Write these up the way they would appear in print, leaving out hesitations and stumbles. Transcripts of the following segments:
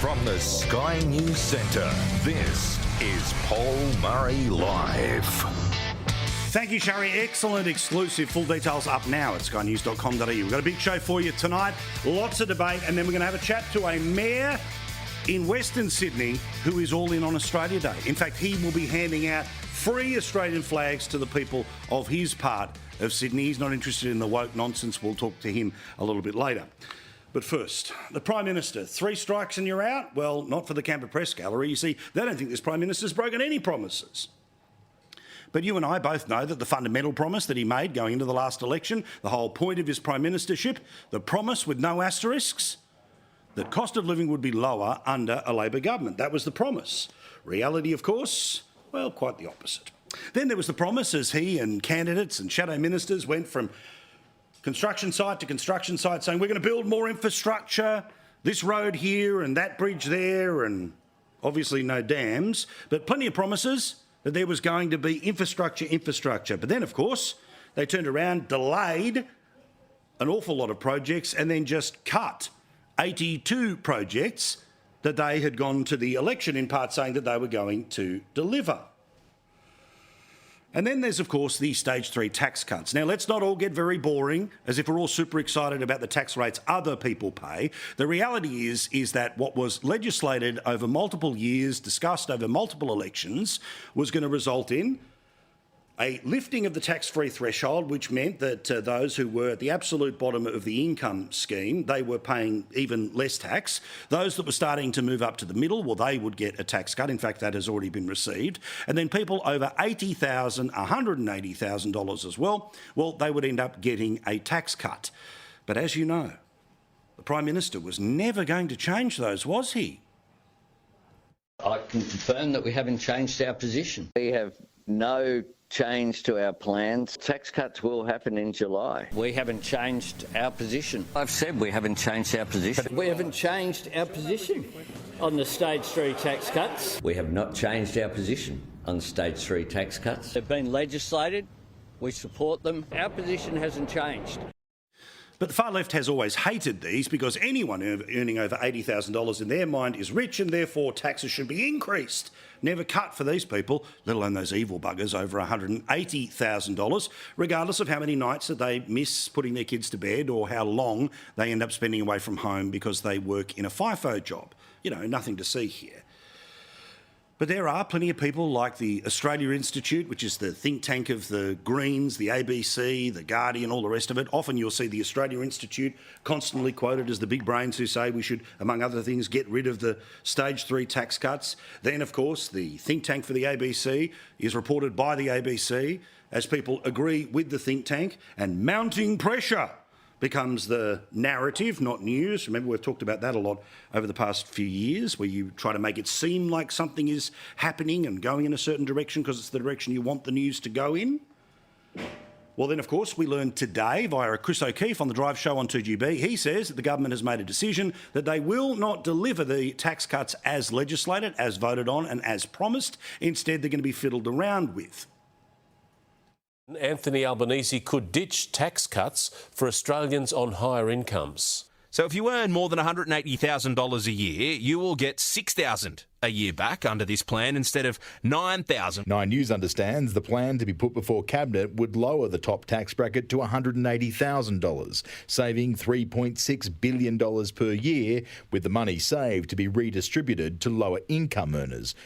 From the Sky News Centre, this is Paul Murray Live. Thank you, Shari. Excellent exclusive. Full details up now at skynews.com.au. We've got a big show for you tonight. Lots of debate, and then we're going to have a chat to a mayor in Western Sydney who is all in on Australia Day. In fact, he will be handing out free Australian flags to the people of his part of Sydney. He's not interested in the woke nonsense. We'll talk to him a little bit later. But first, the Prime Minister, 3 strikes and you're out? Well, not for the Canberra Press Gallery. You see, they don't think this Prime Minister's broken any promises. But you and I both know that the fundamental promise that he made going into the last election, the whole point of his Prime Ministership, the promise with no asterisks, that cost of living would be lower under a Labor government. That was the promise. Reality, of course, well, quite the opposite. Then there was the promise as he and candidates and shadow ministers went from construction site to construction site saying, we're going to build more infrastructure, this road here and that bridge there, and obviously no dams, but plenty of promises that there was going to be infrastructure. But then, of course, they turned around, delayed an awful lot of projects and then just cut 82 projects that they had gone to the election in part saying that they were going to deliver. And then there's, of course, the stage 3 tax cuts. Now, let's not all get very boring, as if we're all super excited about the tax rates other people pay. The reality is that what was legislated over multiple years, discussed over multiple elections, was going to result in a lifting of the tax-free threshold, which meant that those who were at the absolute bottom of the income scheme, they were paying even less tax. Those that were starting to move up to the middle, well, they would get a tax cut. In fact, that has already been received. And then people over $80,000, $180,000 as well, they would end up getting a tax cut. But as you know, the Prime Minister was never going to change those, was he? I can confirm that we haven't changed our position. We have no change to our plans. Tax cuts will happen in July. We haven't changed our position. I've said we haven't changed our position. We haven't changed our position on the stage 3 tax cuts. We have not changed our position on stage 3 tax cuts. They've been legislated. We support them. Our position hasn't changed. But the far left has always hated these because anyone earning over $80,000 in their mind is rich and therefore taxes should be increased. Never cut for these people, let alone those evil buggers over $180,000, regardless of how many nights that they miss putting their kids to bed or how long they end up spending away from home because they work in a FIFO job. You know, nothing to see here. But there are plenty of people like the Australia Institute, which is the think tank of the Greens, the ABC, the Guardian, all the rest of it. Often you'll see the Australia Institute constantly quoted as the big brains who say we should, among other things, get rid of the stage 3 tax cuts. Then, of course, the think tank for the ABC is reported by the ABC as people agree with the think tank, and mounting pressure becomes the narrative, not news. Remember, we've talked about that a lot over the past few years, where you try to make it seem like something is happening and going in a certain direction because it's the direction you want the news to go in. Well, then, of course, we learned today via Chris O'Keefe on the Drive Show on 2GB. He says that the government has made a decision that they will not deliver the tax cuts as legislated, as voted on and as promised. Instead, they're going to be fiddled around with. Anthony Albanese could ditch tax cuts for Australians on higher incomes. So if you earn more than $180,000 a year, you will get $6,000 a year back under this plan instead of $9,000. Nine News understands the plan to be put before Cabinet would lower the top tax bracket to $180,000, saving $3.6 billion per year, with the money saved to be redistributed to lower income earners.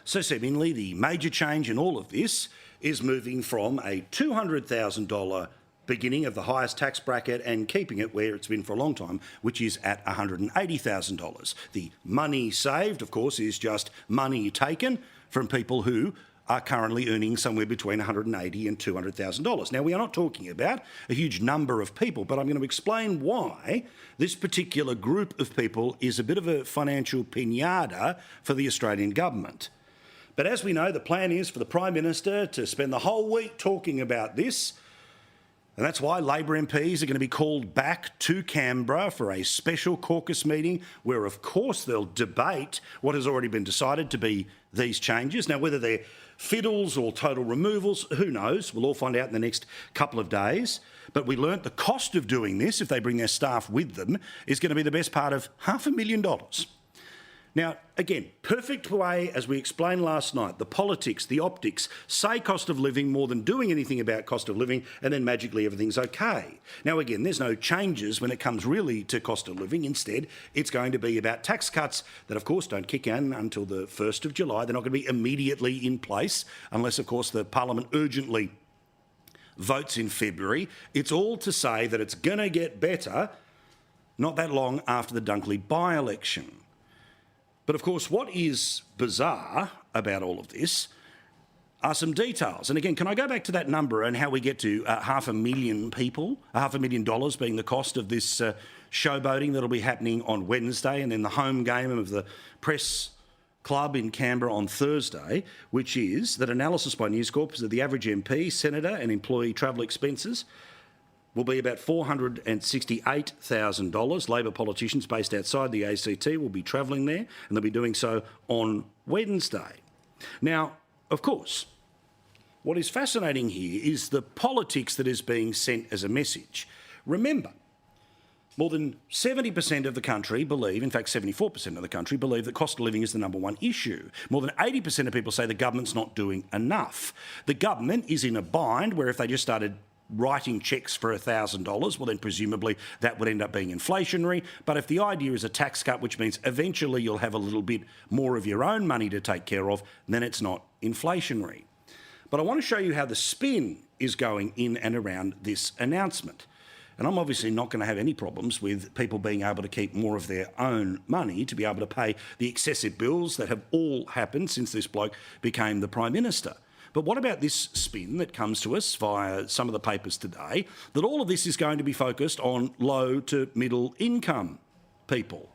So seemingly the major change in all of this is moving from a $200,000 beginning of the highest tax bracket and keeping it where it's been for a long time, which is at $180,000. The money saved, of course, is just money taken from people who are currently earning somewhere between $180,000 and $200,000. Now, we are not talking about a huge number of people, but I'm going to explain why this particular group of people is a bit of a financial pinata for the Australian government. But as we know, the plan is for the Prime Minister to spend the whole week talking about this, and that's why Labor MPs are going to be called back to Canberra for a special caucus meeting where, of course, they'll debate what has already been decided to be these changes. Now, whether they're fiddles or total removals, who knows? We'll all find out in the next couple of days. But we learnt the cost of doing this, if they bring their staff with them, is going to be the best part of $500,000. Now, again, perfect way, as we explained last night, the politics, the optics, say cost of living more than doing anything about cost of living, and then magically everything's okay. Now, again, there's no changes when it comes really to cost of living. Instead, it's going to be about tax cuts that, of course, don't kick in until the 1st of July. They're not going to be immediately in place unless, of course, the Parliament urgently votes in February. It's all to say that it's going to get better not that long after the Dunkley by-election. But of course, what is bizarre about all of this are some details. And again, can I go back to that number and how we get to 500,000 people, $500,000 being the cost of this showboating that'll be happening on Wednesday, and then the home game of the Press Club in Canberra on Thursday, which is that analysis by News Corp is that the average MP, senator and employee travel expenses will be about $468,000. Labor politicians based outside the ACT will be travelling there, and they'll be doing so on Wednesday. Now, of course, what is fascinating here is the politics that is being sent as a message. Remember, more than 70% of the country believe, in fact 74% of the country believe that cost of living is the number one issue. More than 80% of people say the government's not doing enough. The government is in a bind where if they just started writing cheques for $1,000, well then presumably that would end up being inflationary. But if the idea is a tax cut, which means eventually you'll have a little bit more of your own money to take care of, then it's not inflationary. But I want to show you how the spin is going in and around this announcement. And I'm obviously not going to have any problems with people being able to keep more of their own money to be able to pay the excessive bills that have all happened since this bloke became the Prime Minister. But what about this spin that comes to us via some of the papers today, that all of this is going to be focused on low to middle income people?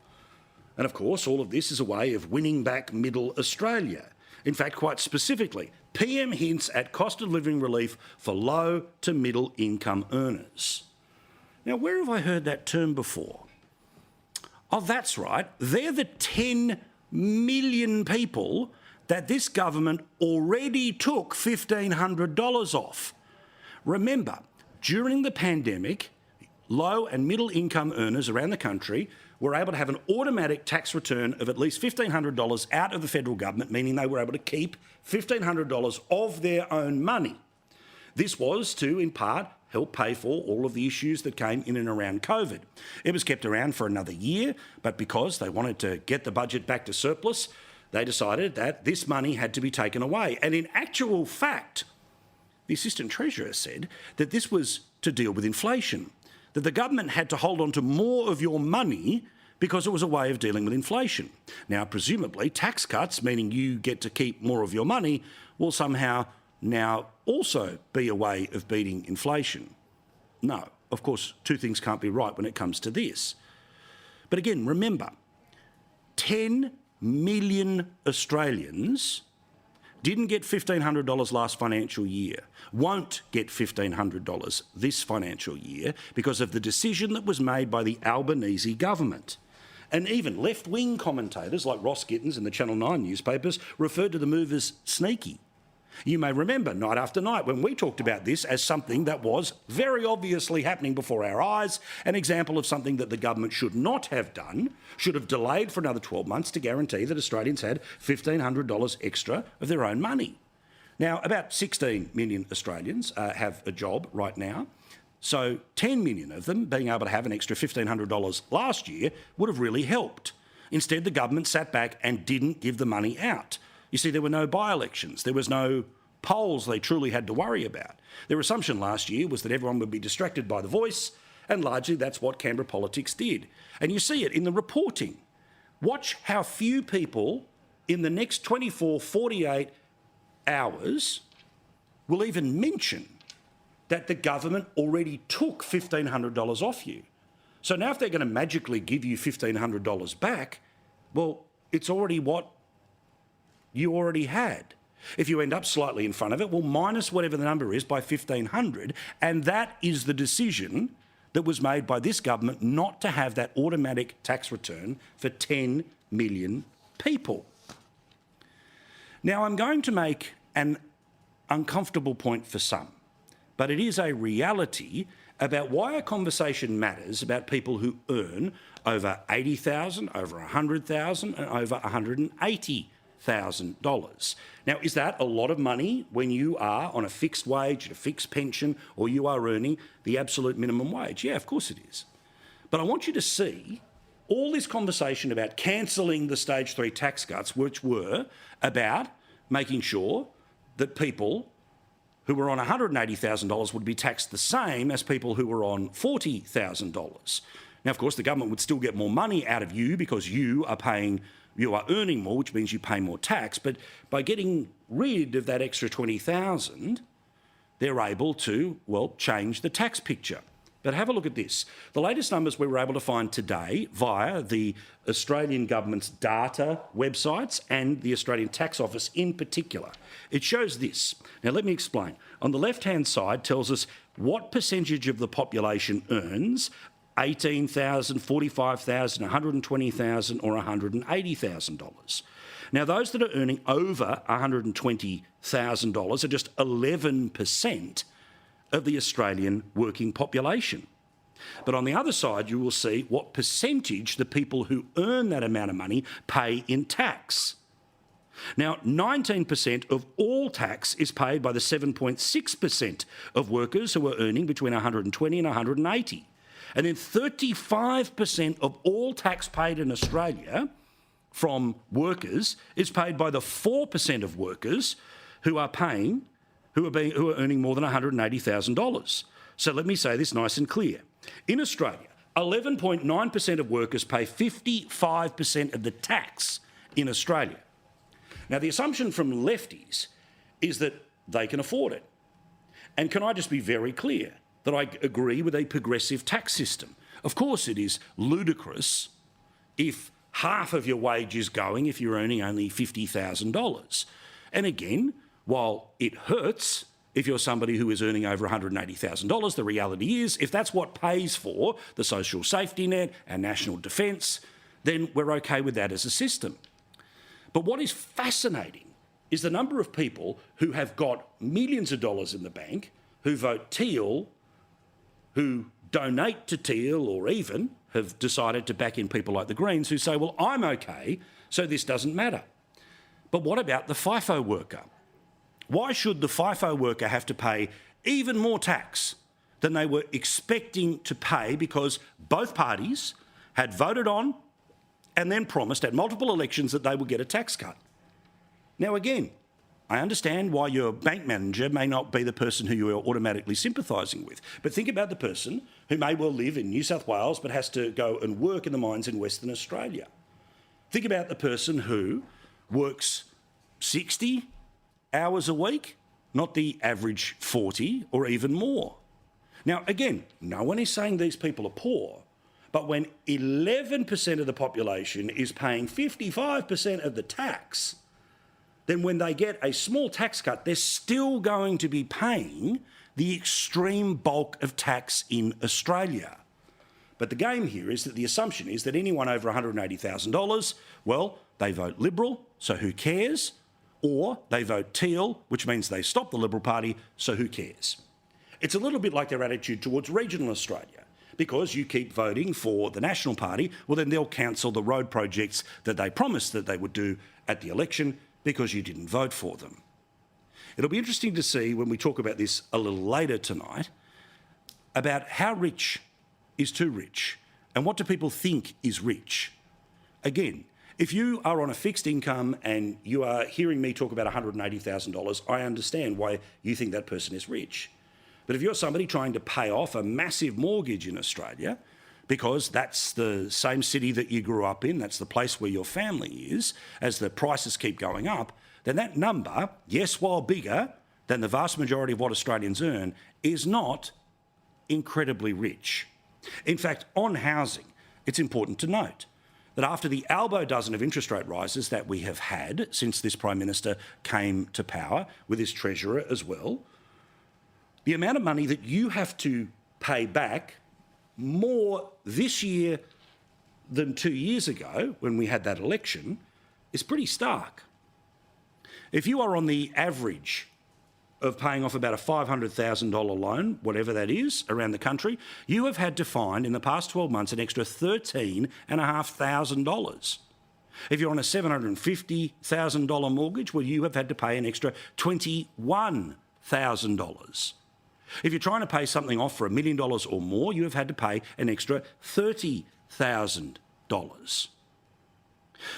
And of course, all of this is a way of winning back middle Australia. In fact, quite specifically, PM hints at cost of living relief for low to middle income earners. Now, where have I heard that term before? Oh, that's right. They're the 10 million people that this government already took $1,500 off. Remember, during the pandemic, low and middle income earners around the country were able to have an automatic tax return of at least $1,500 out of the federal government, meaning they were able to keep $1,500 of their own money. This was to, in part, help pay for all of the issues that came in and around COVID. It was kept around for another year, but because they wanted to get the budget back to surplus, they decided that this money had to be taken away. And in actual fact, the Assistant Treasurer said that this was to deal with inflation, that the government had to hold on to more of your money because it was a way of dealing with inflation. Now, presumably, tax cuts, meaning you get to keep more of your money, will somehow now also be a way of beating inflation. No, of course, two things can't be right when it comes to this. But again, remember, 10 million Australians didn't get $1,500 last financial year, won't get $1,500 this financial year because of the decision that was made by the Albanese government. And even left-wing commentators like Ross Gittins and the Channel 9 newspapers referred to the move as sneaky. You may remember night after night when we talked about this as something that was very obviously happening before our eyes, an example of something that the government should not have done, should have delayed for another 12 months to guarantee that Australians had $1,500 extra of their own money. Now, about 16 million Australians have a job right now, so 10 million of them being able to have an extra $1,500 last year would have really helped. Instead, the government sat back and didn't give the money out. You see, there were no by-elections. There was no polls they truly had to worry about. Their assumption last year was that everyone would be distracted by The Voice, and largely that's what Canberra politics did. And you see it in the reporting. Watch how few people in the next 24, 48 hours will even mention that the government already took $1,500 off you. So now if they're going to magically give you $1,500 back, well, it's already what you already had. If you end up slightly in front of it, well, minus whatever the number is by 1,500, and that is the decision that was made by this government not to have that automatic tax return for 10 million people. Now, I'm going to make an uncomfortable point for some, but it is a reality, about why a conversation matters about people who earn over $80,000, over $100,000 and over $180,000. Now, is that a lot of money when you are on a fixed wage, a fixed pension, or you are earning the absolute minimum wage? Yeah, of course it is. But I want you to see all this conversation about cancelling the stage 3 tax cuts, which were about making sure that people who were on $180,000 would be taxed the same as people who were on $40,000. Now, of course, the government would still get more money out of you because you are earning more, which means you pay more tax. But by getting rid of that extra $20,000, they're able to, well, change the tax picture. But have a look at this. The latest numbers we were able to find today via the Australian government's data websites and the Australian Tax Office in particular. It shows this. Now, let me explain. On the left-hand side tells us what percentage of the population earns $18,000, $45,000, $120,000 or $180,000. Now, those that are earning over $120,000 are just 11% of the Australian working population. But on the other side, you will see what percentage the people who earn that amount of money pay in tax. Now, 19% of all tax is paid by the 7.6% of workers who are earning between 120 and 180. And then 35% of all tax paid in Australia from workers is paid by the 4% of workers who are earning more than $180,000. So let me say this nice and clear. In Australia, 11.9% of workers pay 55% of the tax in Australia. Now, the assumption from lefties is that they can afford it. And can I just be very clear that I agree with a progressive tax system? Of course, it is ludicrous if half of your wage is going if you're earning only $50,000. And again, while it hurts if you're somebody who is earning over $180,000, the reality is if that's what pays for the social safety net and national defence, then we're okay with that as a system. But what is fascinating is the number of people who have got millions of dollars in the bank, who vote Teal, who donate to Teal, or even have decided to back in people like the Greens who say, well, I'm okay, so this doesn't matter. But what about the FIFO worker? Why should the FIFO worker have to pay even more tax than they were expecting to pay because both parties had voted on and then promised at multiple elections that they would get a tax cut? Now, again, I understand why your bank manager may not be the person who you are automatically sympathising with, but think about the person who may well live in New South Wales but has to go and work in the mines in Western Australia. Think about the person who works 60 hours a week, not the average 40 or even more. Now, again, no one is saying these people are poor, but when 11% of the population is paying 55% of the tax, then when they get a small tax cut, they're still going to be paying the extreme bulk of tax in Australia. But the game here is that the assumption is that anyone over $180,000, well, they vote Liberal, so who cares? Or they vote Teal, which means they stop the Liberal Party, so who cares? It's a little bit like their attitude towards regional Australia. Because you keep voting for the National Party, well, then they'll cancel the road projects that they promised that they would do at the election because you didn't vote for them. It'll be interesting to see when we talk about this a little later tonight about how rich is too rich and what do people think is rich. Again, if you are on a fixed income and you are hearing me talk about $180,000, I understand why you think that person is rich. But if you're somebody trying to pay off a massive mortgage in Australia, because that's the same city that you grew up in, that's the place where your family is, as the prices keep going up, then that number, yes, while bigger than the vast majority of what Australians earn, is not incredibly rich. In fact, on housing, it's important to note that after the elbow dozen of interest rate rises that we have had since this Prime Minister came to power, with his Treasurer as well, the amount of money that you have to pay back more this year than 2 years ago when we had that election is pretty stark. If you are on the average of paying off about a $500,000 loan, whatever that is, around the country, you have had to find in the past 12 months an extra $13,500. If you're on a $750,000 mortgage, well, you have had to pay an extra $21,000. If you're trying to pay something off for $1 million or more, you have had to pay an extra $30,000.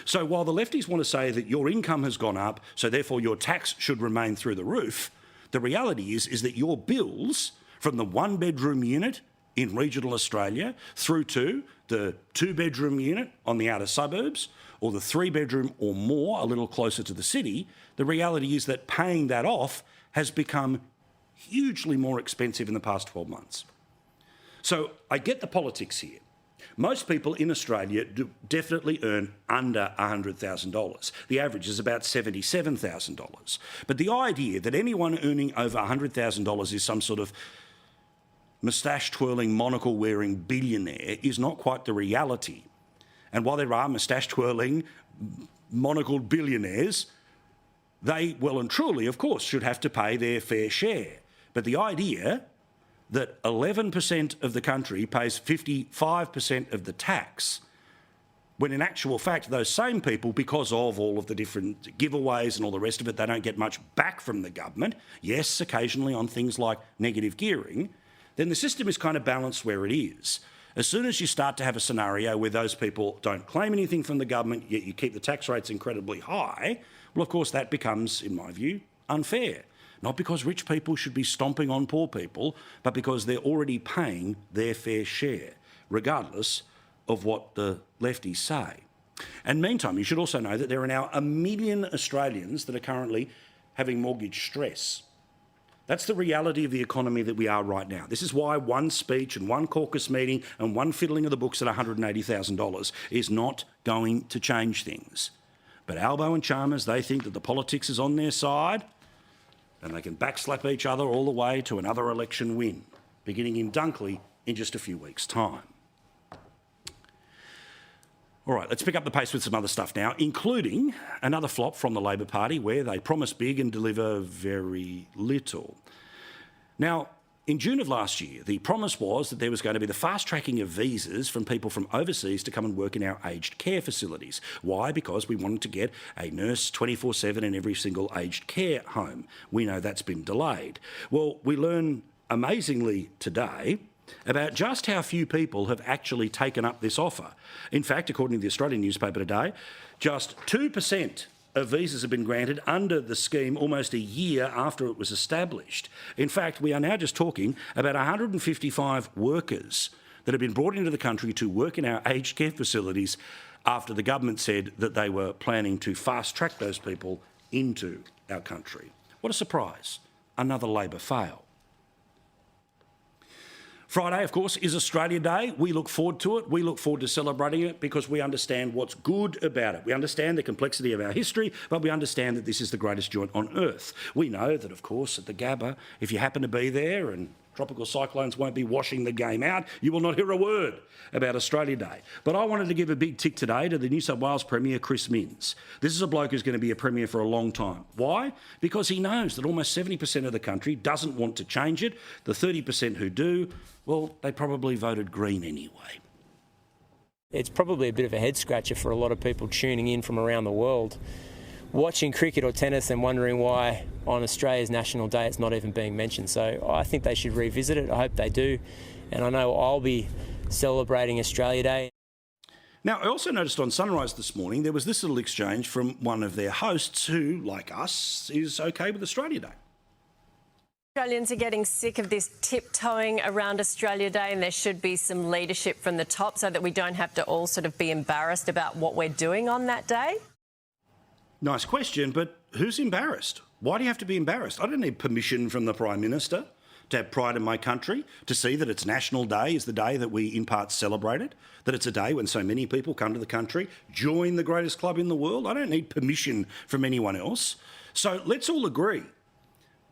So while the lefties want to say that your income has gone up, so therefore your tax should remain through the roof, the reality is that your bills from the one-bedroom unit in regional Australia through to the two-bedroom unit on the outer suburbs or the three-bedroom or more a little closer to the city, the reality is that paying that off has become hugely more expensive in the past 12 months. So I get the politics here. Most people in Australia do definitely earn under $100,000. The average is about $77,000. But the idea that anyone earning over $100,000 is some sort of moustache-twirling, monocle-wearing billionaire is not quite the reality. And while there are moustache-twirling, monocled billionaires, they well and truly, of course, should have to pay their fair share. But the idea that 11% of the country pays 55% of the tax, when in actual fact those same people, because of all of the different giveaways and all the rest of it, they don't get much back from the government, yes, occasionally on things like negative gearing, then the system is kind of balanced where it is. As soon as you start to have a scenario where those people don't claim anything from the government, yet you keep the tax rates incredibly high, well, of course, that becomes, in my view, unfair. Not because rich people should be stomping on poor people, but because they're already paying their fair share, regardless of what the lefties say. And meantime, you should also know that there are now 1 million Australians that are currently having mortgage stress. That's the reality of the economy that we are right now. This is why one speech and one caucus meeting and one fiddling of the books at $180,000 is not going to change things. But Albo and Chalmers, they think that the politics is on their side, and they can backslap each other all the way to another election win, beginning in Dunkley in just a few weeks' time. All right, let's pick up the pace with some other stuff now, including another flop from the Labor Party where they promise big and deliver very little. Now, in June of last year, the promise was that there was going to be the fast-tracking of visas from people from overseas to come and work in our aged care facilities. Why? Because we wanted to get a nurse 24/7 in every single aged care home. We know that's been delayed. Well, we learn amazingly today about just how few people have actually taken up this offer. In fact, according to the Australian newspaper today, just 2% of visas have been granted under the scheme almost a year after it was established. In fact, we are now just talking about 155 workers that have been brought into the country to work in our aged care facilities after the government said that they were planning to fast-track those people into our country. What a surprise. Another Labor fail. Friday, of course, is Australia Day. We look forward to it. We look forward to celebrating it because we understand what's good about it. We understand the complexity of our history, but we understand that this is the greatest joint on earth. We know that, of course, at the Gabba, if you happen to be there and tropical cyclones won't be washing the game out, you will not hear a word about Australia Day. But I wanted to give a big tick today to the New South Wales Premier, Chris Minns. This is a bloke who's going to be a Premier for a long time. Why? Because he knows that almost 70% of the country doesn't want to change it. The 30% who do, well, they probably voted Green anyway. It's probably a bit of a head-scratcher for a lot of people tuning in from around the world, watching cricket or tennis and wondering why on Australia's National Day it's not even being mentioned. So I think they should revisit it. I hope they do. And I know I'll be celebrating Australia Day. Now, I also noticed on Sunrise this morning there was this little exchange from one of their hosts who, like us, is okay with Australia Day. Australians are getting sick of this tiptoeing around Australia Day, and there should be some leadership from the top so that we don't have to all sort of be embarrassed about what we're doing on that day. Nice question, but who's embarrassed? Why do you have to be embarrassed? I don't need permission from the Prime Minister to have pride in my country, to see that it's National Day is the day that we in part celebrate it, that it's a day when so many people come to the country, join the greatest club in the world. I don't need permission from anyone else. So let's all agree.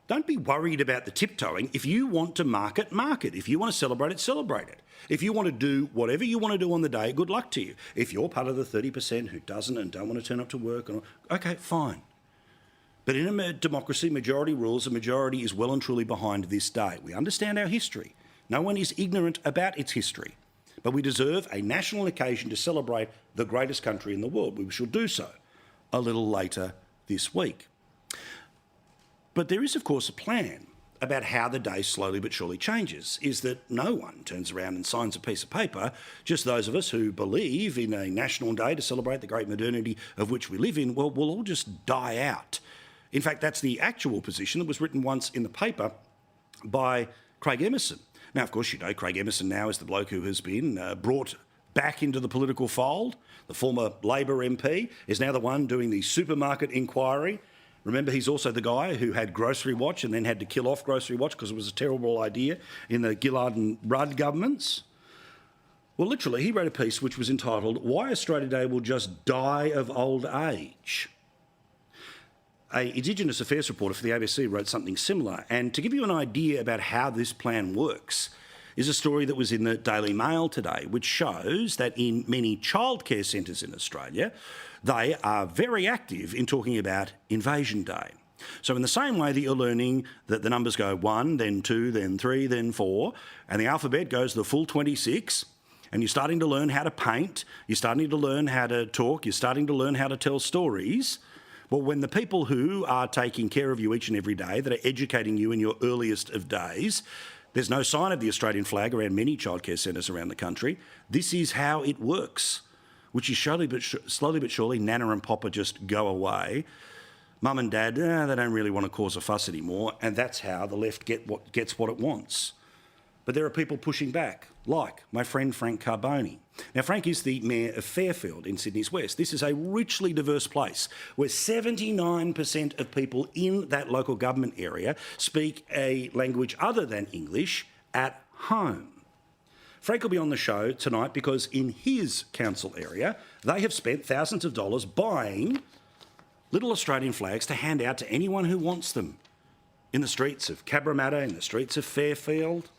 Don't be worried about the tiptoeing. If you want to mark it, mark it. If you want to celebrate it, celebrate it. If you want to do whatever you want to do on the day, good luck to you. If you're part of the 30% who doesn't and don't want to turn up to work, okay, fine. But in a democracy, majority rules, a majority is well and truly behind this day. We understand our history. No one is ignorant about its history. But we deserve a national occasion to celebrate the greatest country in the world. We shall do so a little later this week. But there is, of course, a plan about how the day slowly but surely changes, is that no one turns around and signs a piece of paper, just those of us who believe in a national day to celebrate the great modernity of which we live in, well, we'll all just die out. In fact, that's the actual position that was written once in the paper by Craig Emerson. Now, of course, you know, Craig Emerson now is the bloke who has been brought back into the political fold. The former Labor MP is now the one doing the supermarket inquiry. Remember, he's also the guy who had Grocery Watch and then had to kill off Grocery Watch because it was a terrible idea in the Gillard and Rudd governments. Well, literally, he wrote a piece which was entitled, "Why Australia Day Will Just Die of Old Age." An Indigenous Affairs reporter for the ABC wrote something similar. And to give you an idea about how this plan works is a story that was in the Daily Mail today, which shows that in many childcare centres in Australia, they are very active in talking about Invasion Day. So in the same way that you're learning that the numbers go 1, then 2, then 3, then 4, and the alphabet goes the full 26, and you're starting to learn how to paint, you're starting to learn how to talk, you're starting to learn how to tell stories. Well, when the people who are taking care of you each and every day, that are educating you in your earliest of days, there's no sign of the Australian flag around many childcare centres around the country. This is how it works, which is slowly but surely, Nana and Papa just go away. Mum and Dad, they don't really want to cause a fuss anymore, and that's how the left gets what it wants. But there are people pushing back, like my friend Frank Carbone. Now, Frank is the Mayor of Fairfield in Sydney's West. This is a richly diverse place where 79% of people in that local government area speak a language other than English at home. Frank will be on the show tonight because in his council area, they have spent thousands of dollars buying little Australian flags to hand out to anyone who wants them in the streets of Cabramatta, in the streets of Fairfield,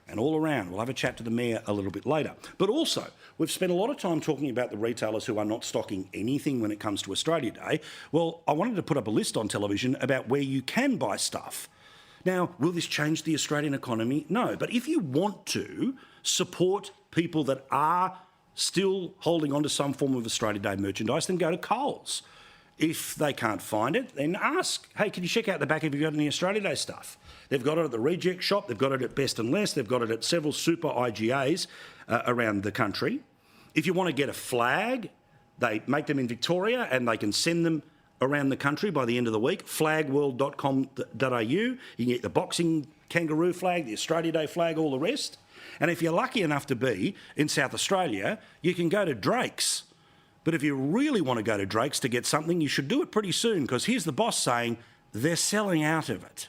and all around. We'll have a chat to the Mayor a little bit later. But also, we've spent a lot of time talking about the retailers who are not stocking anything when it comes to Australia Day. Well, I wanted to put up a list on television about where you can buy stuff. Now, will this change the Australian economy? No. But if you want to support people that are still holding on to some form of Australia Day merchandise, then go to Coles. If they can't find it, then ask, hey, can you check out the back if you've got any Australia Day stuff? They've got it at the Reject Shop, they've got it at Best and Less, they've got it at several super IGAs around the country. If you want to get a flag, they make them in Victoria and they can send them around the country by the end of the week. Flagworld.com.au. You can get the boxing kangaroo flag, the Australia Day flag, all the rest. And if you're lucky enough to be in South Australia, you can go to Drake's. But if you really want to go to Drake's to get something, you should do it pretty soon, because here's the boss saying they're selling out of it.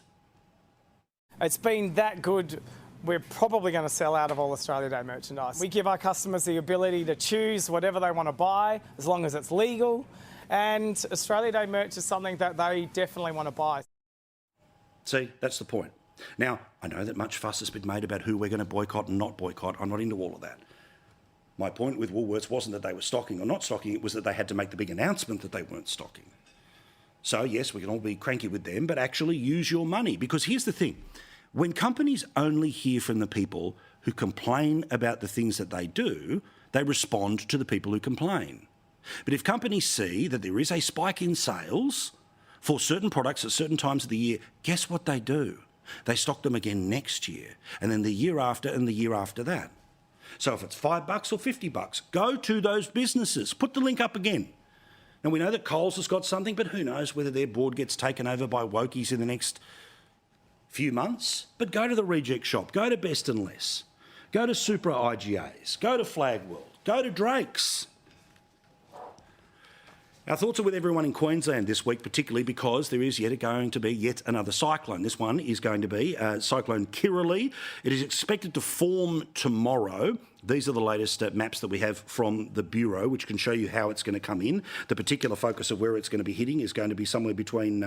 It's been that good, we're probably going to sell out of all Australia Day merchandise. We give our customers the ability to choose whatever they want to buy, as long as it's legal. And Australia Day merch is something that they definitely want to buy. See, that's the point. Now, I know that much fuss has been made about who we're going to boycott and not boycott. I'm not into all of that. My point with Woolworths wasn't that they were stocking or not stocking, it was that they had to make the big announcement that they weren't stocking. So, yes, we can all be cranky with them, but actually use your money. Because here's the thing. When companies only hear from the people who complain about the things that they do, they respond to the people who complain. But if companies see that there is a spike in sales for certain products at certain times of the year, guess what they do? They stock them again next year, and then the year after and the year after that. So if it's $5 or $50, go to those businesses. Put the link up again. Now, we know that Coles has got something, but who knows whether their board gets taken over by wokies in the next few months. But go to the Reject Shop, go to Best and Less, go to Super IGAs, go to Flag World, go to Drake's. Our thoughts are with everyone in Queensland this week, particularly because there is going to be yet another cyclone. This one is going to be Cyclone Kirrily. It is expected to form tomorrow. These are the latest maps that we have from the Bureau, which can show you how it's going to come in. The particular focus of where it's going to be hitting is going to be somewhere between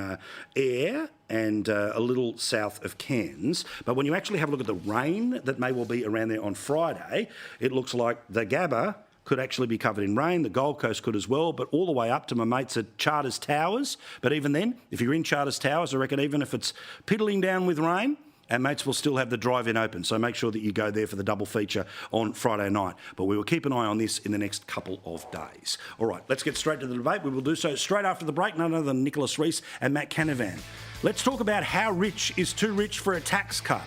Ayr and a little south of Cairns. But when you actually have a look at the rain that may well be around there on Friday, it looks like the Gabba could actually be covered in rain. The Gold Coast could as well, but all the way up to my mates at Charters Towers. But even then, if you're in Charters Towers, I reckon even if it's piddling down with rain, our mates will still have the drive-in open, so make sure that you go there for the double feature on Friday night. But we will keep an eye on this in the next couple of days. All right, let's get straight to the debate. We will do so straight after the break, none other than Nicholas Rees and Matt Canavan. Let's talk about how rich is too rich for a tax cut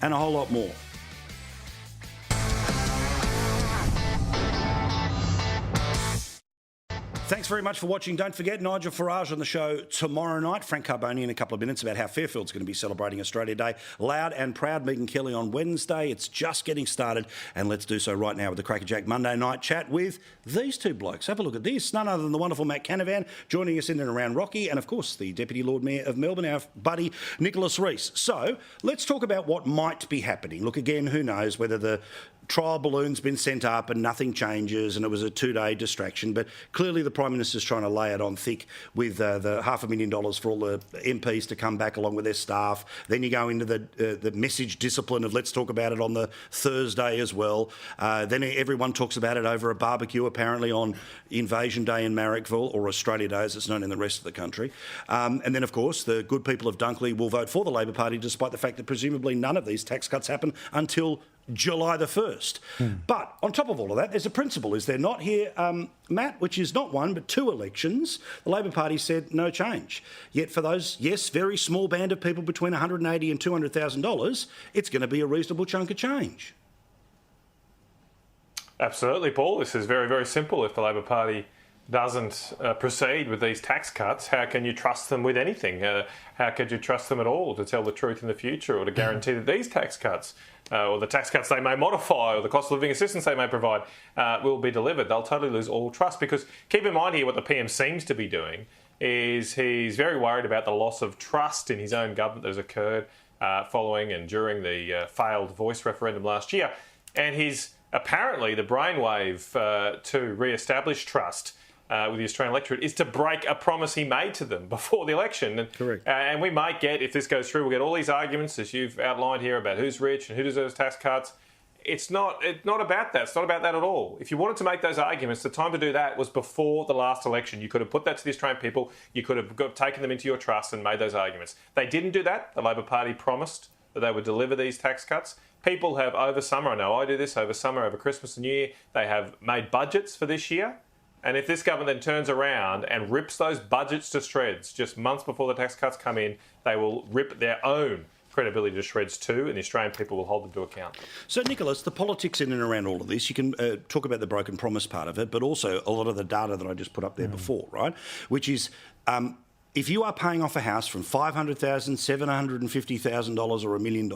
and a whole lot more. Thanks very much for watching. Don't forget, Nigel Farage on the show tomorrow night. Frank Carboni in a couple of minutes about how Fairfield's going to be celebrating Australia Day. Loud and proud, Megan Kelly on Wednesday. It's just getting started, and let's do so right now with the Crackerjack Monday night chat with these two blokes. Have a look at this. None other than the wonderful Matt Canavan joining us in and around Rocky, and of course the Deputy Lord Mayor of Melbourne, our buddy Nicholas Rees. So let's talk about what might be happening. Look, again, who knows whether the trial balloon's been sent up and nothing changes and it was a 2-day distraction, but clearly the Prime Minister's trying to lay it on thick with the $500,000 for all the MPs to come back along with their staff. Then you go into the message discipline of let's talk about it on the Thursday as well. Then everyone talks about it over a barbecue apparently on Invasion Day in Marrickville, or Australia Day as it's known in the rest of the country. And then of course the good people of Dunkley will vote for the Labor Party despite the fact that presumably none of these tax cuts happen until July the 1st. But on top of all of that, there's a principle, is there not here, Matt, which is not one but 2 elections. The Labor Party said no change. Yet for those, yes, very small band of people between $180,000 and $200,000, it's going to be a reasonable chunk of change. Absolutely, Paul. This is very, very simple. If the Labor Party doesn't proceed with these tax cuts, how can you trust them with anything? How could you trust them at all to tell the truth in the future, or to guarantee that these tax cuts, or the tax cuts they may modify, or the cost of living assistance they may provide, will be delivered? They'll totally lose all trust, because keep in mind here what the PM seems to be doing is he's very worried about the loss of trust in his own government that has occurred following and during the failed voice referendum last year. And he's apparently the brainwave to re-establish trust with the Australian electorate is to break a promise he made to them before the election. And, correct. And we might get, if this goes through, we'll get all these arguments, as you've outlined here, about who's rich and who deserves tax cuts. It's not about that. It's not about that at all. If you wanted to make those arguments, the time to do that was before the last election. You could have put that to the Australian people. You could have taken them into your trust and made those arguments. They didn't do that. The Labor Party promised that they would deliver these tax cuts. People have over summer, I know I do this, over summer, over Christmas and New Year, they have made budgets for this year. And if this government then turns around and rips those budgets to shreds just months before the tax cuts come in, they will rip their own credibility to shreds too, and the Australian people will hold them to account. So, Nicholas, the politics in and around all of this, you can talk about the broken promise part of it, but also a lot of the data that I just put up there before, right? Which is, if you are paying off a house from $500,000, $750,000 or $1 million,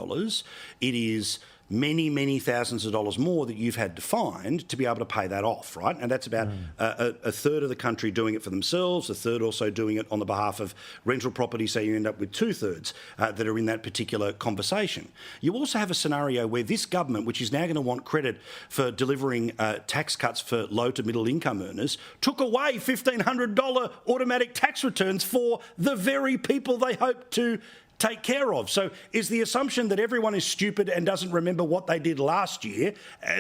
it is many, many thousands of dollars more that you've had to find to be able to pay that off, right? And that's about a third of the country doing it for themselves, a third also doing it on the behalf of rental property, so you end up with 2/3 that are in that particular conversation. You also have a scenario where this government, which is now going to want credit for delivering tax cuts for low to middle income earners, took away $1,500 automatic tax returns for the very people they hope to take care of. So is the assumption that everyone is stupid and doesn't remember what they did last year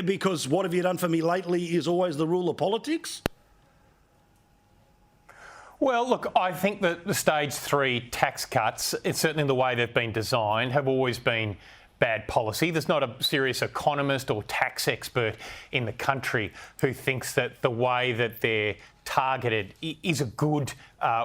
because what have you done for me lately is always the rule of politics? Well, look, I think that the stage 3 tax cuts, it's certainly the way they've been designed, have always been bad policy. There's not a serious economist or tax expert in the country who thinks that the way that they're targeted is a good,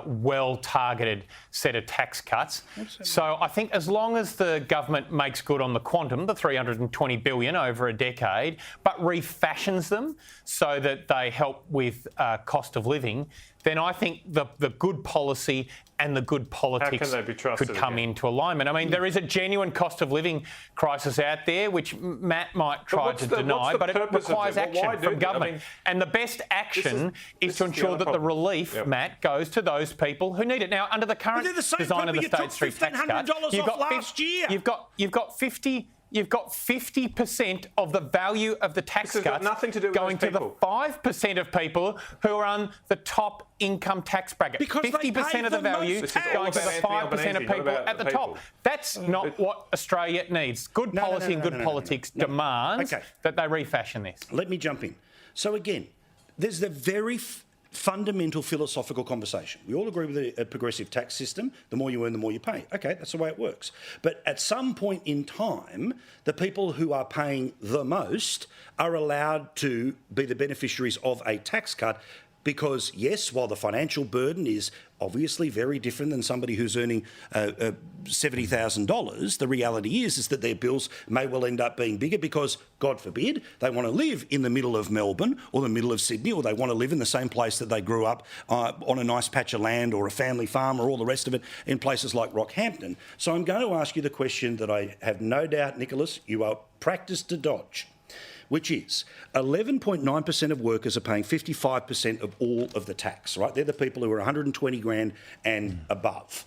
well-targeted set of tax cuts. Absolutely. So I think as long as the government makes good on the quantum, the $320 billion over a decade, but refashions them so that they help with cost of living, then I think the good policy and the good politics could come into alignment. I mean, there is a genuine cost of living crisis out there, which Matt might try to deny, but it requires action from government. And the best action is to ensure that the relief, Matt, goes to those people who need it. Now, under the current design of the stage 3 tax cut, you've got 50% of the value of the tax cuts going to the 5% of people who are on the top income tax bracket. Because 50% of the value is going to the 5% of people at the top. That's not what Australia needs. Good policy and good politics demands that they refashion this. Let me jump in. So again, there's the very fundamental philosophical conversation. We all agree with a progressive tax system. The more you earn, the more you pay. Okay, that's the way it works. But at some point in time, the people who are paying the most are allowed to be the beneficiaries of a tax cut because, yes, while the financial burden is obviously very different than somebody who's earning $70,000, the reality is that their bills may well end up being bigger because, God forbid, they want to live in the middle of Melbourne or the middle of Sydney, or they want to live in the same place that they grew up on a nice patch of land or a family farm or all the rest of it in places like Rockhampton. So I'm going to ask you the question that I have no doubt, Nicholas, you are practiced to dodge, which is 11.9% of workers are paying 55% of all of the tax, right? They're the people who are 120 grand and above.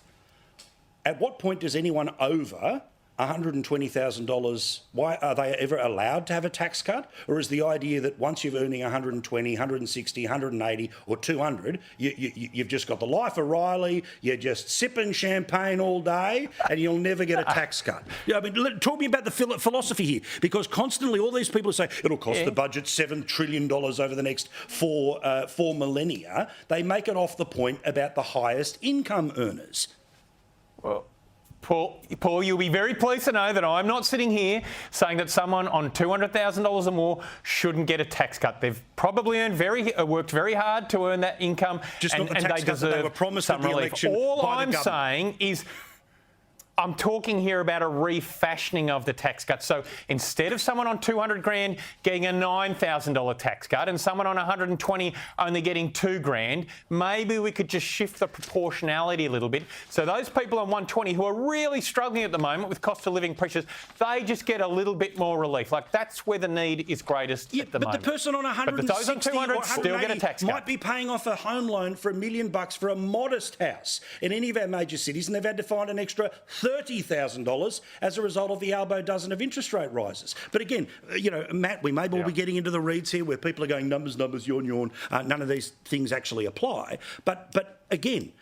At what point does anyone over $120,000, why are they ever allowed to have a tax cut? Or is the idea that once you're earning 120, 160, 180 or 200, you've just got the life of Riley, you're just sipping champagne all day and you'll never get a tax cut? I mean, talk me about the philosophy here, because constantly all these people say it'll cost the budget $7 trillion over the next four millennia. They make it off the point about the highest income earners. Well, Paul, you'll be very pleased to know that I'm not sitting here saying that someone on $200,000 or more shouldn't get a tax cut. They've probably worked very hard to earn that income, and they deserve they were promised some at the relief. election All by the I'm government. saying is, I'm talking here about a refashioning of the tax cut. So instead of someone on 200 grand getting a $9,000 tax cut and someone on 120 only getting $2 grand, maybe we could just shift the proportionality a little bit. So those people on 120 who are really struggling at the moment with cost of living pressures, they just get a little bit more relief. Like, that's where the need is greatest at the moment. But the person on 160 those on 200 or still get a tax cut. might be paying off a home loan for $1 million for a modest house in any of our major cities, and they've had to find an extra $30,000 as a result of the elbow dozen of interest rate rises. But again, Matt, we may well be getting into the reads here where people are going numbers, yawn. None of these things actually apply. But again,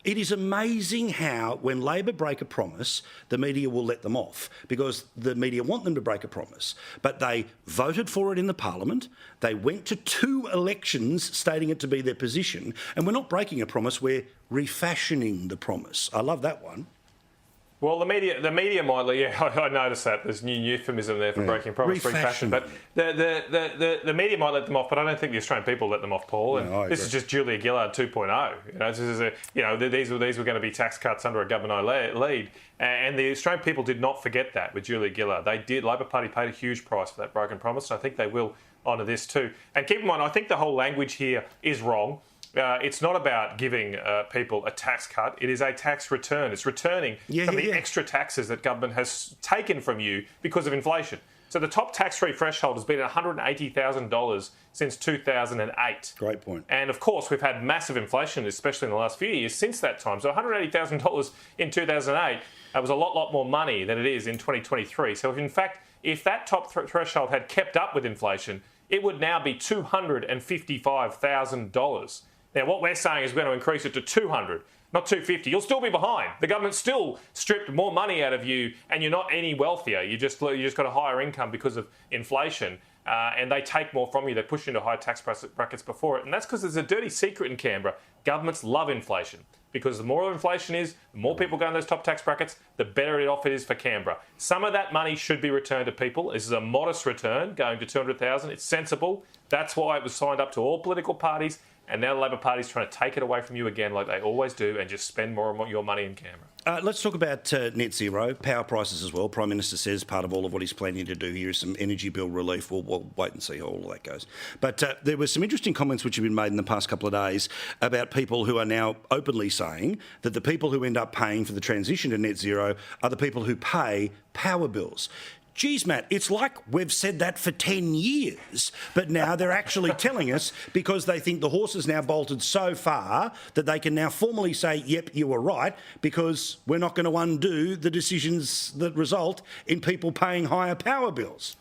it is amazing how, when Labor break a promise, the media will let them off, because the media want them to break a promise. But they voted for it in the Parliament. They went to 2 elections stating it to be their position. And we're not breaking a promise, we're refashioning the promise. I love that one. Well, the media might, I noticed that. There's new euphemism there for breaking promise, refashion. But the media might let them off, but I don't think the Australian people let them off, Paul. And this is just Julia Gillard 2.0. This is these were going to be tax cuts under a government lead, and the Australian people did not forget that with Julia Gillard. They did. Labor Party paid a huge price for that broken promise, and I think they will honour this too. And keep in mind, I think the whole language here is wrong. It's not about giving people a tax cut. It is a tax return. It's returning some of the extra taxes that government has taken from you because of inflation. So the top tax-free threshold has been $180,000 since 2008. Great point. And of course, we've had massive inflation, especially in the last few years since that time. So $180,000 in 2008 was a lot more money than it is in 2023. So if that top threshold had kept up with inflation, it would now be $255,000. Now, what we're saying is we're going to increase it to 200, not 250. You'll still be behind. The government still stripped more money out of you, and you're not any wealthier. You just got a higher income because of inflation, and they take more from you. They push you into high tax brackets before it, and that's because there's a dirty secret in Canberra. Governments love inflation, because the more inflation is, the more people go in those top tax brackets, the better off it is for Canberra. Some of that money should be returned to people. This is a modest return, going to 200,000. It's sensible. That's why it was signed up to all political parties. And now the Labor Party's trying to take it away from you again, like they always do, and just spend more of your money in Canberra. Let's talk about net zero, power prices as well. Prime Minister says part of all of what he's planning to do here is some energy bill relief. We'll wait and see how all of that goes. But there were some interesting comments which have been made in the past couple of days about people who are now openly saying that the people who end up paying for the transition to net zero are the people who pay power bills. Geez, Matt, it's like we've said that for 10 years, but now they're actually telling us, because they think the horse has now bolted so far that they can now formally say, yep, you were right, because we're not going to undo the decisions that result in people paying higher power bills.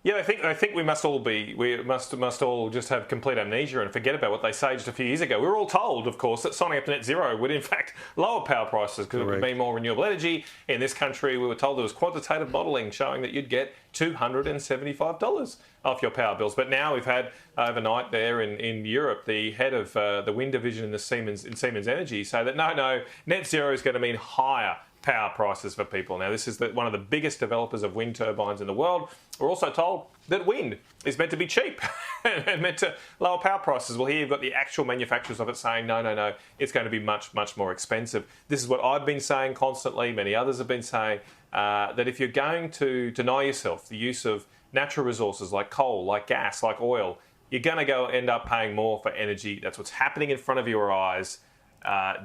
Yeah, I think we must all just have complete amnesia and forget about what they said just a few years ago. We were all told, of course, that signing up to net zero would in fact lower power prices because it would be more renewable energy. In this country, we were told there was quantitative modelling showing that you'd get $275 off your power bills. But now we've had overnight there in Europe, the head of the wind division in Siemens Energy say that no, net zero is going to mean higher power prices for people. Now, this is one of the biggest developers of wind turbines in the world. We're also told that wind is meant to be cheap and meant to lower power prices. Well, here you've got the actual manufacturers of it saying, no, it's going to be much, much more expensive. This is what I've been saying constantly. Many others have been saying that if you're going to deny yourself the use of natural resources like coal, like gas, like oil, you're going to end up paying more for energy. That's what's happening in front of your eyes.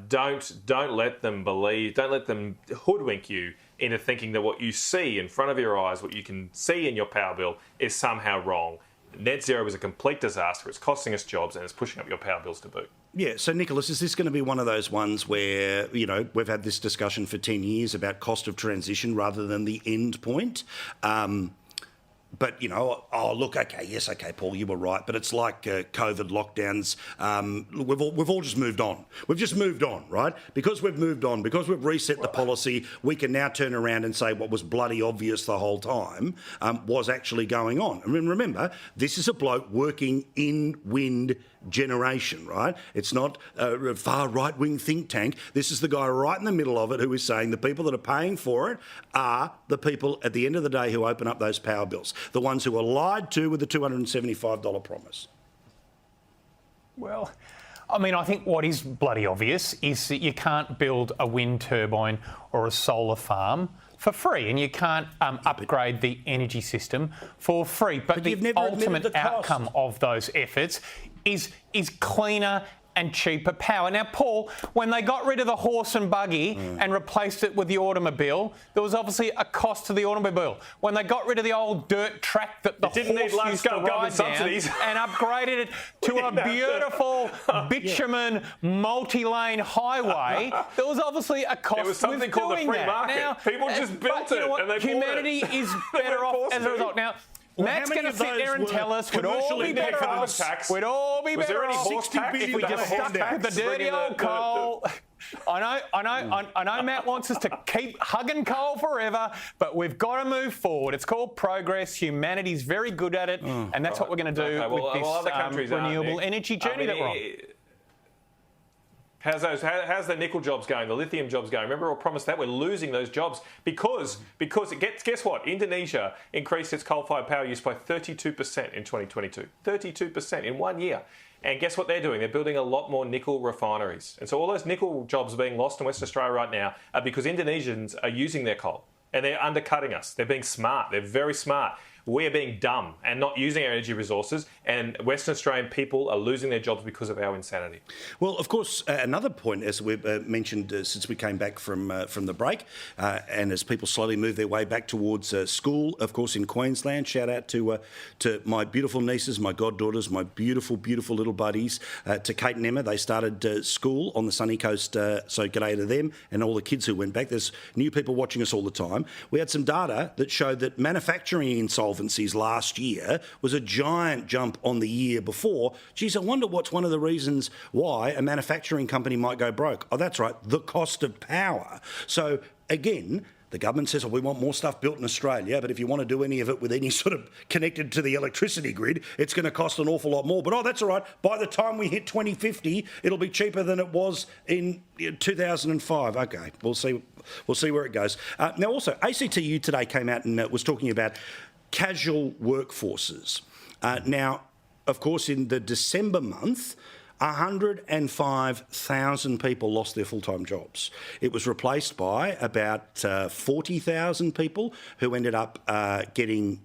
Don't let them hoodwink you into thinking that what you see in front of your eyes, what you can see in your power bill, is somehow wrong. Net zero is a complete disaster. It's costing us jobs and it's pushing up your power bills to boot. Yeah, so Nicholas, is this going to be one of those ones where, we've had this discussion for 10 years about cost of transition rather than the end point? But, okay, Paul, you were right. But it's like COVID lockdowns. We've all just moved on. We've just moved on, right? Because we've moved on, because we've reset the policy, we can now turn around and say what was bloody obvious the whole time was actually going on. I mean, remember, this is a bloke working in wind generation, right? It's not a far right-wing think tank. This is the guy right in the middle of it who is saying the people that are paying for it are the people at the end of the day who open up those power bills, the ones who are lied to with the $275 promise. Well, I mean, I think what is bloody obvious is that you can't build a wind turbine or a solar farm for free, and you can't upgrade the energy system for free. But the ultimate outcome of those efforts is cleaner and cheaper power. Now, Paul, when they got rid of the horse and buggy and replaced it with the automobile, there was obviously a cost to the automobile. When they got rid of the old dirt track that the horse used to ride down and upgraded it to a beautiful bitumen multi-lane highway, there was obviously a cost It was something called the free market. Now, people just built it and they humanity bought it. is better off as a result. Now, Well, Matt's going to sit there and tell us we'd all be better off. We'd all be better off if we just stuck with the dirty old coal. I know Matt wants us to keep hugging coal forever, but we've got to move forward. It's called progress. Humanity's very good at it, and that's what we're going to do with this renewable energy journey that we're on. How's the nickel jobs going, the lithium jobs going? Remember, we promised that we're losing those jobs because guess what? Indonesia increased its coal-fired power use by 32% in 2022. 32% in 1 year. And guess what they're doing? They're building a lot more nickel refineries. And so all those nickel jobs being lost in Western Australia right now are because Indonesians are using their coal and they're undercutting us. They're being smart. They're very smart. We are being dumb and not using our energy resources, and Western Australian people are losing their jobs because of our insanity. Well, of course, another point, as we've mentioned since we came back from the break, and as people slowly move their way back towards school, of course, in Queensland, shout out to my beautiful nieces, my goddaughters, my beautiful, beautiful little buddies, to Kate and Emma. They started school on the sunny coast, so g'day to them and all the kids who went back. There's new people watching us all the time. We had some data that showed that manufacturing insolvencies last year was a giant jump on the year before. Geez, I wonder what's one of the reasons why a manufacturing company might go broke. Oh, that's right, the cost of power. So again, the government says, we want more stuff built in Australia, but if you want to do any of it with any sort of connected to the electricity grid, it's going to cost an awful lot more. But, that's all right. By the time we hit 2050, it'll be cheaper than it was in 2005. OK, we'll see where it goes. Now, also, ACTU today came out and was talking about casual workforces. Now, of course, in the December month, 105,000 people lost their full-time jobs. It was replaced by about 40,000 people who ended up getting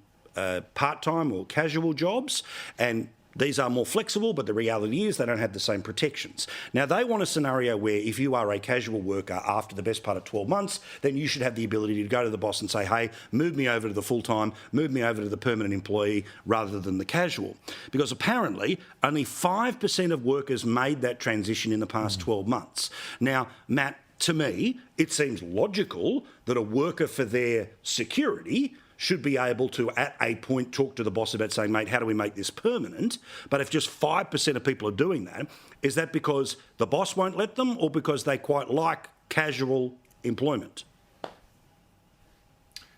part-time or casual jobs, and these are more flexible, but the reality is they don't have the same protections. Now, they want a scenario where if you are a casual worker after the best part of 12 months, then you should have the ability to go to the boss and say, hey, move me over to the full-time, move me over to the permanent employee rather than the casual. Because apparently only 5% of workers made that transition in the past 12 months. Now, Matt, to me, it seems logical that a worker for their security should be able to, at a point, talk to the boss about saying, mate, how do we make this permanent? But if just 5% of people are doing that, is that because the boss won't let them or because they quite like casual employment?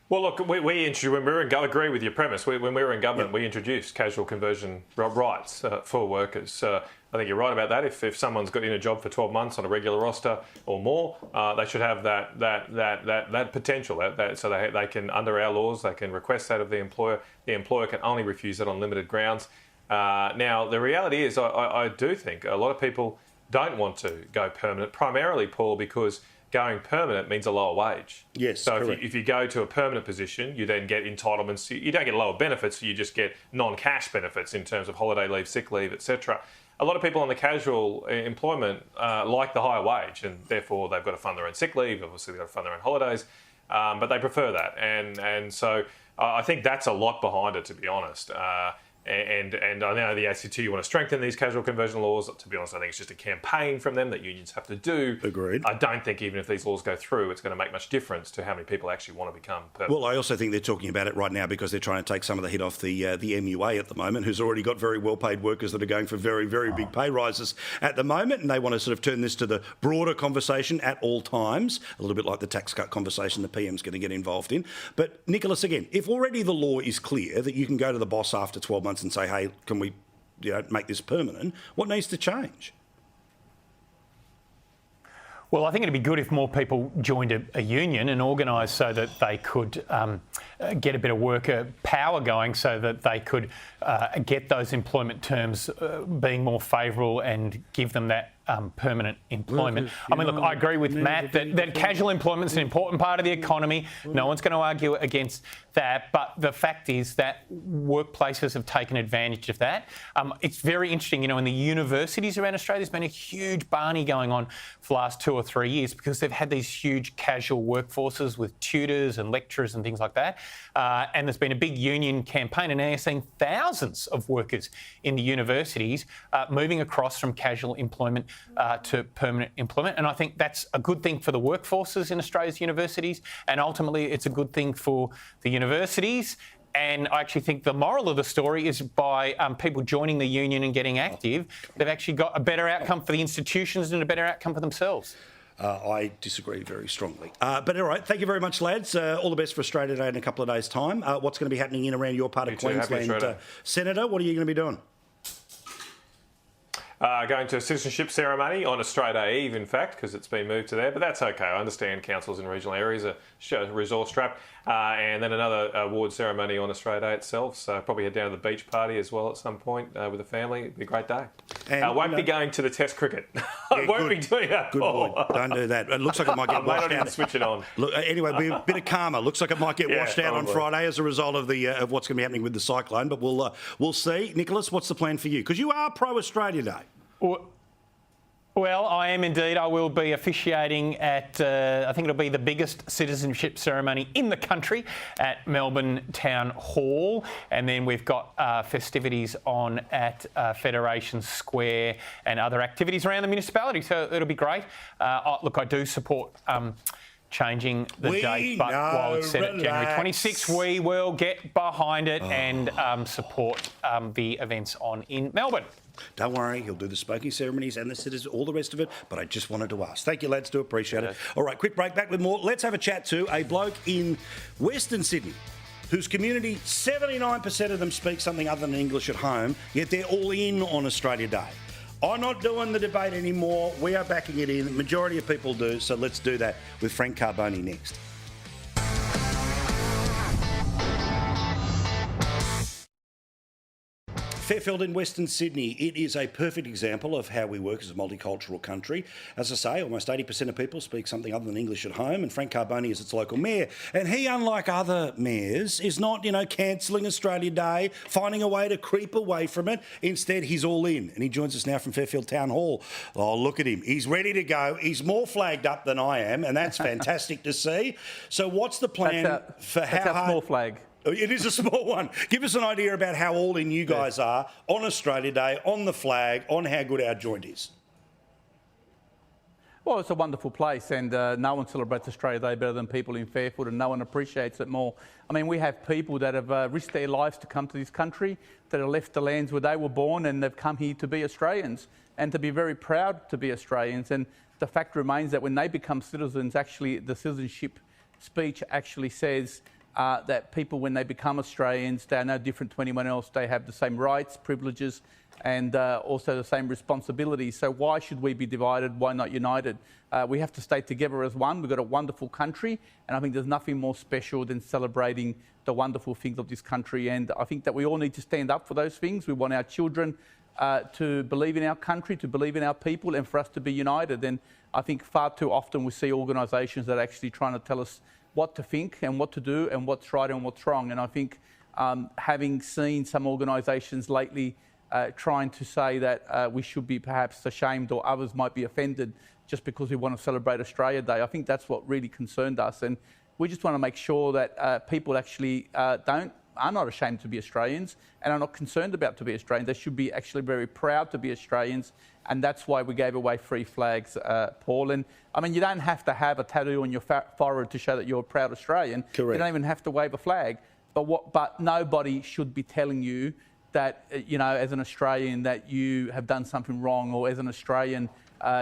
Well, look, we introduced, when we were in, I agree with your premise. When we were in government, we introduced casual conversion rights for workers. I think you're right about that. If someone's got in a job for 12 months on a regular roster or more, they should have that potential. So they can, under our laws, they can request that of the employer. The employer can only refuse that on limited grounds. Now, the reality is, I do think a lot of people don't want to go permanent, primarily, Paul, because going permanent means a lower wage. Yes, so correct. if you go to a permanent position, you then get entitlements. You don't get lower benefits, you just get non-cash benefits in terms of holiday leave, sick leave, etc. A lot of people on the casual employment like the higher wage, and therefore they've got to fund their own sick leave. Obviously, they've got to fund their own holidays, but they prefer that. And so I think that's a lot behind it, to be honest. And I know the ACT, you want to strengthen these casual conversion laws. To be honest, I think it's just a campaign from them that unions have to do. Agreed. I don't think even if these laws go through, it's going to make much difference to how many people actually want to become permanent. Well, I also think they're talking about it right now because they're trying to take some of the hit off the MUA at the moment, who's already got very well-paid workers that are going for very, very big pay rises at the moment, and they want to sort of turn this to the broader conversation at all times, a little bit like the tax cut conversation the PM's going to get involved in. But, Nicholas, again, if already the law is clear that you can go to the boss after 12 months and say, hey, can we make this permanent, what needs to change? Well, I think it'd be good if more people joined a union and organised so that they could get a bit of worker power going so that they could get those employment terms being more favourable and give them that permanent employment. I mean, look, I agree with Matt that casual employment is an important part of the economy. No one's going to argue against that. But the fact is that workplaces have taken advantage of that. It's very interesting, in the universities around Australia, there's been a huge barney going on for the last 2 or 3 years because they've had these huge casual workforces with tutors and lecturers and things like that. And there's been a big union campaign, and now you're seeing thousands of workers in the universities moving across from casual employment to permanent employment. And I think that's a good thing for the workforces in Australia's universities, and ultimately it's a good thing for the universities. And I actually think the moral of the story is by people joining the union and getting active, they've actually got a better outcome for the institutions and a better outcome for themselves. I disagree very strongly. But all right, thank you very much, lads. All the best for Australia Day in a couple of days' time. What's going to be happening in around your part of Queensland, Senator? What are you going to be doing? Going to a citizenship ceremony on Australia Eve, in fact, because it's been moved to there. But that's okay. I understand councils in regional areas are resource strapped. And then another award ceremony on Australia Day itself. So probably head down to the beach party as well at some point with the family. It'd be a great day. I won't be going to the Test cricket. I won't be doing that. Good boy. Don't do that. It looks like it might get washed out. Switch it on. Look, anyway, be a bit of karma. Looks like it might get washed out on Friday as a result of the of what's going to be happening with the cyclone. But we'll see. Nicholas, what's the plan for you? Because you are pro-Australia Day. Well, I am indeed. I will be officiating at, I think it'll be the biggest citizenship ceremony in the country at Melbourne Town Hall. And then we've got festivities on at Federation Square and other activities around the municipality. So it'll be great. Look, I do support changing the date, but while it's set at January 26, we will get behind it and support the events on in Melbourne. Don't worry, he'll do the smoking ceremonies and the citizens, all the rest of it, but I just wanted to ask. Thank you, lads, do appreciate it. All right, quick break, back with more. Let's have a chat to a bloke in Western Sydney whose community, 79% of them speak something other than English at home, yet they're all in on Australia Day. I'm not doing the debate anymore. We are backing it in. The majority of people do, so let's do that with Frank Carboni next. Fairfield in Western Sydney, it is a perfect example of how we work as a multicultural country. As I say, almost 80% of people speak something other than English at home, and Frank Carboni is its local mayor. And he, unlike other mayors, is not, cancelling Australia Day, finding a way to creep away from it. Instead, he's all in, and he joins us now from Fairfield Town Hall. Oh, look at him. He's ready to go. He's more flagged up than I am, and that's fantastic to see. So what's the plan for how hard... small flag. It is a small one. Give us an idea about how all in you guys are on Australia Day, on the flag, on how good our joint is. Well, it's a wonderful place, and no one celebrates Australia Day better than people in Fairfield, and no one appreciates it more. I mean, we have people that have risked their lives to come to this country, that have left the lands where they were born, and they've come here to be Australians and to be very proud to be Australians. And the fact remains that when they become citizens, actually, the citizenship speech actually says that people, when they become Australians, they are no different to anyone else. They have the same rights, privileges, and also the same responsibilities. So why should we be divided? Why not united? We have to stay together as one. We've got a wonderful country, and I think there's nothing more special than celebrating the wonderful things of this country. And I think that we all need to stand up for those things. We want our children to believe in our country, to believe in our people, and for us to be united. And I think far too often we see organisations that are actually trying to tell us what to think and what to do and what's right and what's wrong. And I think having seen some organisations lately trying to say that we should be perhaps ashamed or others might be offended just because we want to celebrate Australia Day, I think that's what really concerned us. And we just want to make sure that people actually are not ashamed to be Australians and are not concerned about to be Australians. They should be actually very proud to be Australians, and that's why we gave away free flags, Paul. And I mean, you don't have to have a tattoo on your forehead to show that you're a proud Australian. Correct. You don't even have to wave a flag. But nobody should be telling you that, you know, as an Australian, that you have done something wrong, or as an Australian,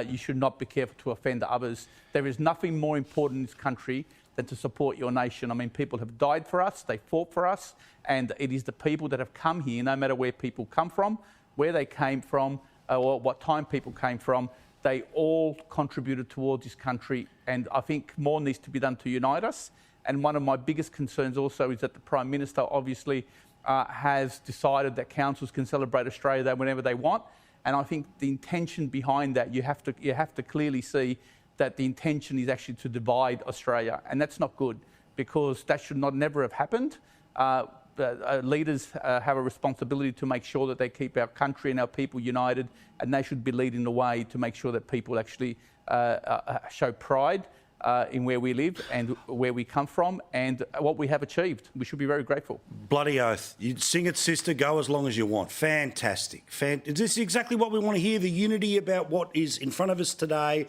you should not be careful to offend others. There is nothing more important in this country than to support your nation. I mean, people have died for us, they fought for us, and it is the people that have come here, no matter where people come from, where they came from, or what time people came from, they all contributed towards this country, and I think more needs to be done to unite us. And one of my biggest concerns also is that the Prime Minister obviously has decided that councils can celebrate Australia Day whenever they want, and I think the intention behind that, you have to clearly see that the intention is actually to divide Australia, and that's not good, because that should never have happened. Leaders have a responsibility to make sure that they keep our country and our people united, and they should be leading the way to make sure that people actually show pride in where we live and where we come from and what we have achieved. We should be very grateful. Bloody oath. You sing it, sister, go as long as you want. Fantastic. This is exactly what we want to hear, the unity about what is in front of us today.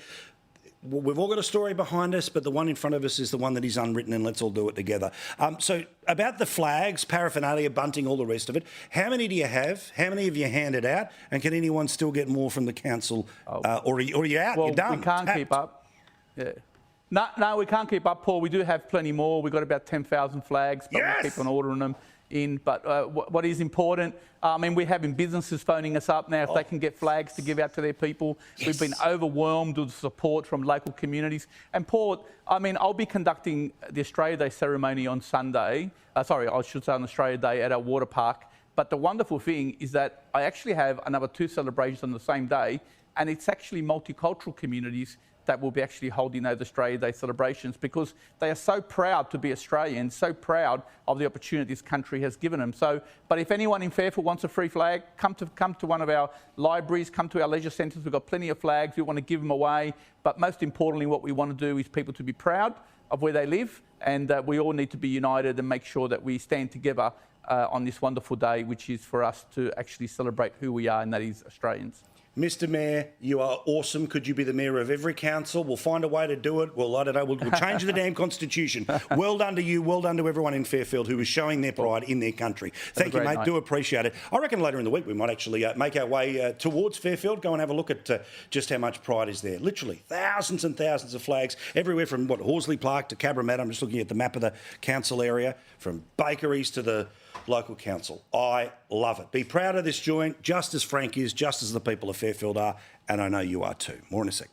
We've all got a story behind us, but the one in front of us is the one that is unwritten, and let's all do it together. So about the flags, paraphernalia, bunting, all the rest of it, how many do you have? How many have you handed out? And can anyone still get more from the council? Or are you out? Well, you're done? we can't keep up. Yeah. No, we can't keep up, Paul. We do have plenty more. We've got about 10,000 flags, but we keep on ordering them in. But what is important, I mean, we're having businesses phoning us up now if they can get flags to give out to their people. We've been overwhelmed with support from local communities. And Paul, I mean, I'll be conducting the Australia Day ceremony on Sunday. Sorry, I should say on Australia Day at our water park. But the wonderful thing is that I actually have another 2 celebrations on the same day, and it's actually multicultural communities that will be actually holding those Australia Day celebrations, because they are so proud to be Australians, so proud of the opportunity this country has given them. So, but if anyone in Fairfield wants a free flag, come to one of our libraries, come to our leisure centres. We've got plenty of flags. We want to give them away. But most importantly, what we want to do is people to be proud of where they live, and we all need to be united and make sure that we stand together on this wonderful day, which is for us to actually celebrate who we are, and that is Australians. Mr. Mayor, you are awesome. Could you be the mayor of every council? We'll find a way to do it. Well, I don't know. We'll change the damn constitution. Well done to you. Well done to everyone in Fairfield who is showing their pride in their country. Thank you, mate. Night. Do appreciate it. I reckon later in the week we might actually make our way towards Fairfield, go and have a look at just how much pride is there. Literally thousands and thousands of flags everywhere from, Horsley Park to Cabramatta. I'm just looking at the map of the council area, from bakeries to the local council. I love it. Be proud of this joint, just as Frank is, just as the people of Fairfield are, and I know you are too. More in a sec.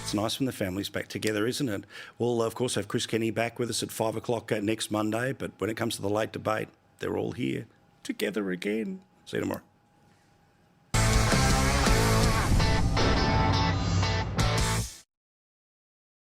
It's nice when the family's back together, isn't it? We'll, of course, have Chris Kenny back with us at 5 o'clock next Monday, but when it comes to the late debate, they're all here together again. See you tomorrow.